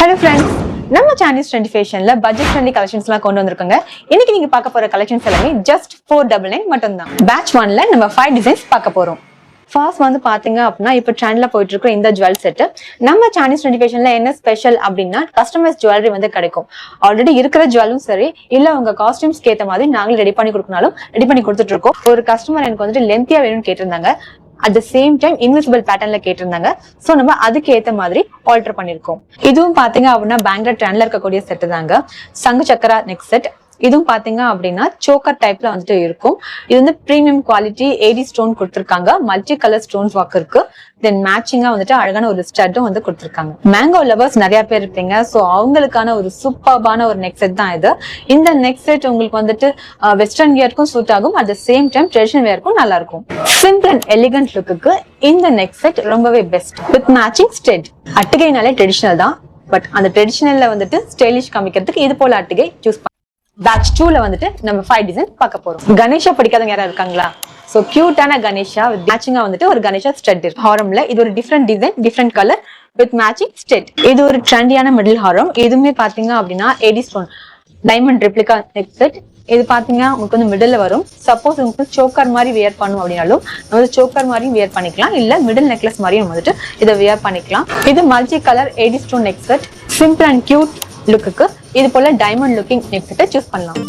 Hello friends, நம்ம Chanish Trendy Fashionல budget friendly collections எல்லாம் கொண்டு வந்திருக்கோங்க. இன்னைக்கு நீங்க பார்க்க போற collections எல்லாமே just 499 மட்டும் தான். Batch 1ல நம்ம 5 designs பார்க்க போறோம். First வந்து பாத்தீங்க அப்படின்னா இப்ப ட்ரெண்ட்ல போயிட்டு இருக்கிற இந்த ஜுவல் செட் நம்ம Chanish Trendy Fashionல என்ன ஸ்பெஷல் அப்படின்னா கஸ்டமைஸ் ஜுவல்லரி வந்து கிடைக்கும். ஆல்ரெடி இருக்கிற ஜுவலும் சரி இல்ல உங்க காஸ்டியூம்ஸ்க்கு ஏத்த மாதிரி நாங்களே ரெடி பண்ணி கொடுக்கனாலும் ரெடி பண்ணி கொடுத்துட்டு இருக்கோம். ஒரு கஸ்டமர் எனக்கு வந்துட்டு லென்த்தியா வேணும்னு கேட்டிருந்தாங்க. At the same time invisible patternல கேட்டிருந்தாங்க. சோ நம்ம அதுக்கு ஏத்த மாதிரி ஆல்டர் பண்ணிருக்கோம். இதுவும் பாத்தீங்க அப்படின்னா பேங்க்ல ட்ரெண்ட்ல இருக்கக்கூடிய செட் தாங்க. சங்கு சக்கரா நெக் செட். இதுவும் பாத்தீங்க அப்படின்னா சோக்கர் டைப்ல வந்துட்டு இருக்கும். இது வந்து பிரீமியம் குவாலிட்டி 80 ஸ்டோன் கொடுத்திருக்காங்க. மல்டி கலர் ஸ்டோன்ஸ் ஒர்க் இருக்கு. தென் மேட்சிங்கா வந்துட்டு அழகான ஒரு ஸ்டட்டும் வந்து கொடுத்திருக்காங்க. மேங்கோ லவர்ஸ் நிறைய பேர் இருப்பீங்க. சோ அவங்களுக்கான ஒரு சூப்பர்பான ஒரு நெக் செட் தான் இது. இந்த நெக் செட் உங்களுக்கு வந்துட்டு வெஸ்டர்ன் வியர்க்கும் சூட் ஆகும். At the same time traditional வியர்க்கும் நல்லா இருக்கும். சிம்பிள் அண்ட் எலிகன்ட் லுக்கு இந்த நெக் செட் ரொம்பவே பெஸ்ட் வித் மேட்சிங் ஸ்டெட். அட்டிகைனாலே ட்ரெடிஷனல் தான். பட் அந்த ட்ரெடிஷனல்ல வந்துட்டு ஸ்டைலிஷ் காமிக்கிறதுக்கு இது போல அட்டிகை சூஸ் Batch 2ல வந்துட்டு நம்ம 5 டிசைன் பார்க்க போறோம். கணேஷா பிடிக்காதவங்க யாரா இருக்காங்களா? சோ கியூட்டான கணேஷா வித் மேட்சிங்கா வந்துட்டு ஒரு கணேஷா ஸ்டட் இருக்கு. ஹாரம்ல இது ஒரு different design, different colour with matching stud. இது ஒரு ட்ரெண்டியான மிடில் ஹாரம். இதுவுமே பாத்தீங்க அப்படின்னா 80 stone diamond replica neck set. இது பாத்தீங்கன்னா உங்களுக்கு வந்து மிடில்ல வரும். சப்போஸ் உங்களுக்கு சோக்கர் மாதிரி வியர் பண்ணும் அப்படின்னாலும் நம்ம வந்து சோக்கர் மாதிரியும் வியர் பண்ணிக்கலாம். இல்ல மிடில் நெக்லஸ் மாதிரியும் வந்துட்டு இதை வியர் பண்ணிக்கலாம். இது multi colour 80 stone neck set. Simple and cute look இது போல டைமண்ட் லுக்கிங் நெக் செட்டை சூஸ் பண்ணலாம்.